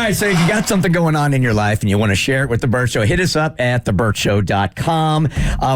right, so if you got something going on in your life and you want to share it with The Bert Show, hit us up at thebertshow.com.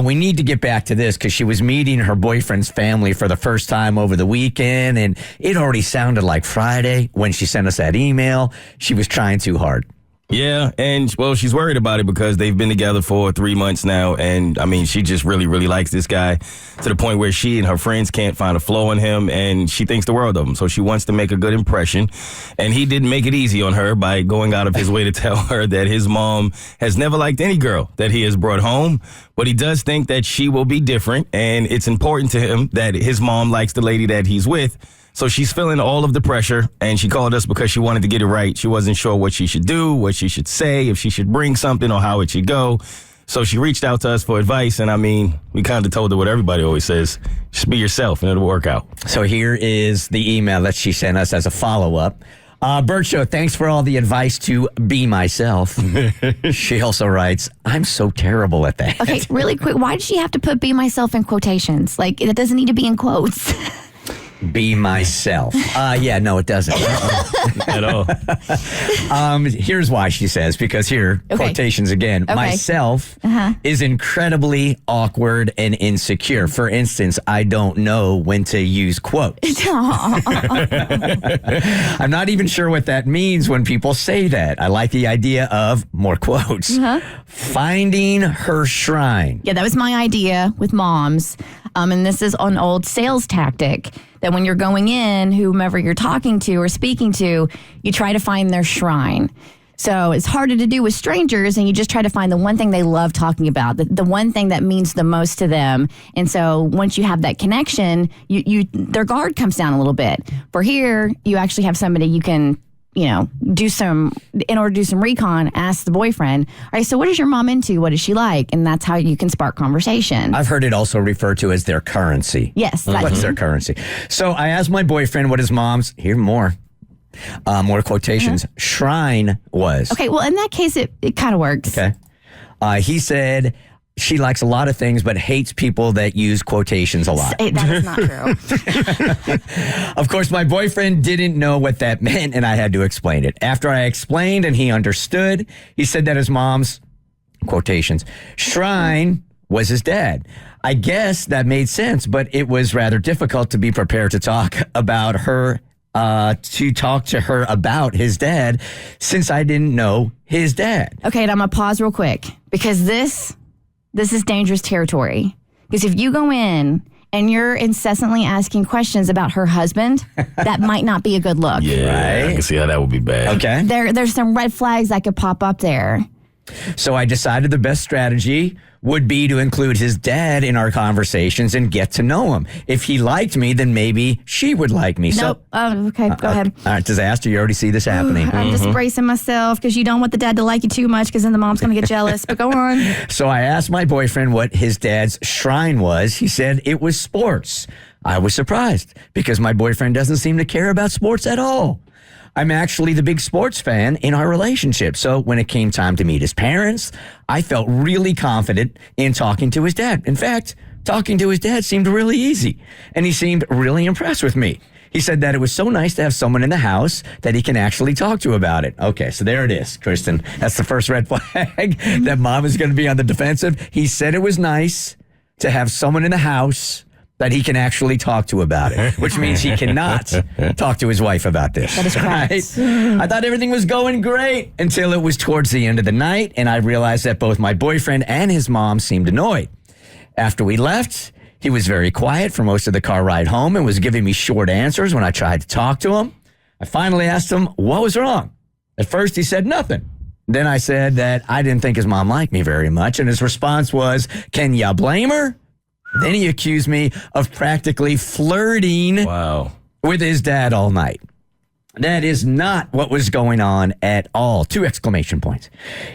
We need to get back to this because she was meeting her boyfriend's family for the first time over the weekend, and it already sounded like Friday when she sent us that email. She was trying too hard. Yeah, and, well, she's worried about it because they've been together for 3 months now, and, I mean, she just really, really likes this guy to the point where she and her friends can't find a flaw in him, and she thinks the world of him, so she wants to make a good impression, and he didn't make it easy on her by going out of his way to tell her that his mom has never liked any girl that he has brought home, but he does think that she will be different, and it's important to him that his mom likes the lady that he's with. So she's feeling all of the pressure, and she called us because she wanted to get it right. She wasn't sure what she should do, what she should say, if she should bring something or how it should go. So she reached out to us for advice, and I mean, we kind of told her what everybody always says. Just be yourself, and it'll work out. So here is the email that she sent us as a follow-up. Bert Show, thanks for all the advice to be myself. She also writes, I'm so terrible at that. Okay, really quick, why did she have to put be myself in quotations? Like, it doesn't need to be in quotes. Be myself. Yeah, no, it doesn't. At all. Here's why she says, because here, quotations again. Okay. Myself is incredibly awkward and insecure. For instance, I don't know when to use quotes. I'm not even sure what that means when people say that. I like the idea of more quotes. Finding her shrine. Yeah, that was my idea with moms. And this is an old sales tactic that when you're going in, whomever you're talking to or speaking to, you try to find their shrine. So it's harder to do with strangers, and you just try to find the one thing they love talking about, the one thing that means the most to them. And so once you have that connection, their guard comes down a little bit. For here, you actually have somebody you can, in order to do some recon, ask the boyfriend, all right, so what is your mom into? What is she like? And that's how you can spark conversation. I've heard it also referred to as their currency. Yes. What's their currency? So I asked my boyfriend what his mom's, here more quotations, shrine was. Okay, well, in that case, it kind of works. Okay. He said she likes a lot of things, but hates people that use quotations a lot. That is not true. Of course, my boyfriend didn't know what that meant, and I had to explain it. After I explained and he understood, he said that his mom's, quotations, shrine was his dad. I guess that made sense, but it was rather difficult to be prepared to talk about her, to talk to her about his dad, since I didn't know his dad. Okay, and I'm going to pause real quick, because this is dangerous territory. Because if you go in and you're incessantly asking questions about her husband, that might not be a good look. Yeah, right? I can see how that would be bad. Okay. There's some red flags that could pop up there. So I decided the best strategy would be to include his dad in our conversations and get to know him. If he liked me, then maybe she would like me. Nope. Okay, go ahead. All right, disaster. You already see this happening. I'm just bracing myself because you don't want the dad to like you too much because then the mom's going to get jealous. But go on. So I asked my boyfriend what his dad's shrine was. He said it was sports. I was surprised because my boyfriend doesn't seem to care about sports at all. I'm actually the big sports fan in our relationship. So when it came time to meet his parents, I felt really confident in talking to his dad. In fact, talking to his dad seemed really easy, and he seemed really impressed with me. He said that it was so nice to have someone in the house that he can actually talk to about it. Okay, so there it is, Kristen. That's the first red flag that mom is going to be on the defensive. He said it was nice to have someone in the house that he can actually talk to about it, which means he cannot talk to his wife about this. That is correct. Right? I thought everything was going great until it was towards the end of the night, and I realized that both my boyfriend and his mom seemed annoyed. After we left, he was very quiet for most of the car ride home and was giving me short answers when I tried to talk to him. I finally asked him what was wrong. At first, he said nothing. Then I said that I didn't think his mom liked me very much, and his response was, "Can ya blame her?" Then he accused me of practically flirting with his dad all night. That is not what was going on at all. 2 exclamation points.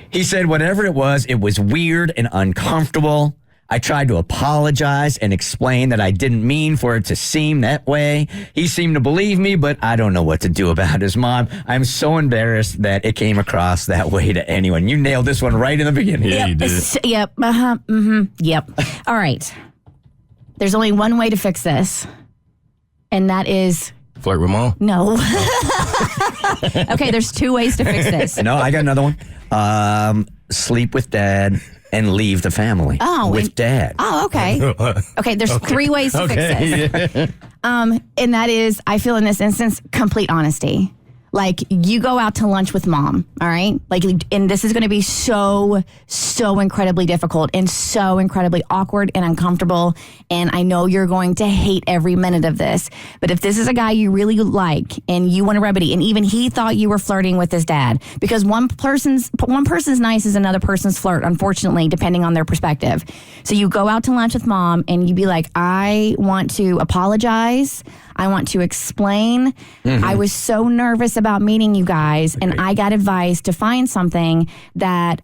He said whatever it was weird and uncomfortable. I tried to apologize and explain that I didn't mean for it to seem that way. He seemed to believe me, but I don't know what to do about his mom. I'm so embarrassed that it came across that way to anyone. You nailed this one right in the beginning. Yeah, you did. Yep. Yep. All right. There's only one way to fix this, and that is... Flirt with mom? No. Okay, there's 2 ways to fix this. No, I got another one. Sleep with dad and leave the family with dad. Oh, okay. Okay, there's 3 ways to fix this. And that is, I feel in this instance, complete honesty. Like, you go out to lunch with mom, all right? Like, and this is going to be so incredibly difficult and so incredibly awkward and uncomfortable. And I know you're going to hate every minute of this. But if this is a guy you really like and you want to remedy, and even he thought you were flirting with his dad, because one person's nice is another person's flirt, unfortunately, depending on their perspective. So you go out to lunch with mom and you be like, I want to apologize. I want to explain. I was so nervous about meeting you guys, and I got advice to find something that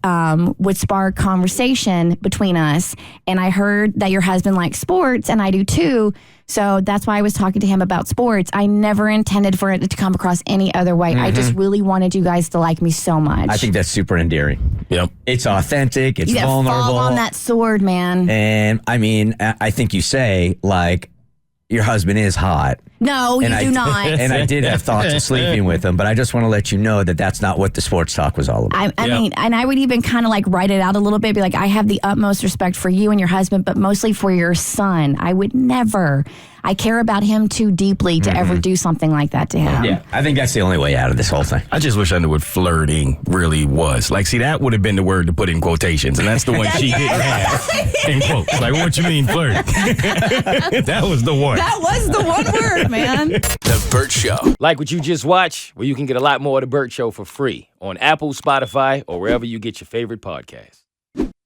would spark conversation between us. And I heard that your husband likes sports, and I do too. So that's why I was talking to him about sports. I never intended for it to come across any other way. I just really wanted you guys to like me so much. I think that's super endearing. Yep. It's authentic. It's vulnerable. Fall on that sword, man. And I mean, I think you say, like, your husband is hot. No, you do not. And I did have thoughts of sleeping with him, but I just want to let you know that that's not what the sports talk was all about. I mean, and I would even kind of like write it out a little bit, be like, I have the utmost respect for you and your husband, but mostly for your son. I would never. I care about him too deeply to ever do something like that to him. Yeah, I think that's the only way out of this whole thing. I just wish I knew what flirting really was. Like, see, that would have been the word to put in quotations, and that's the one she didn't have in quotes. Like, what you mean flirt? That was the one. That was the one word, man. The Bert Show. Like what you just watched? Well, you can get a lot more of The Bert Show for free on Apple, Spotify, or wherever you get your favorite podcasts.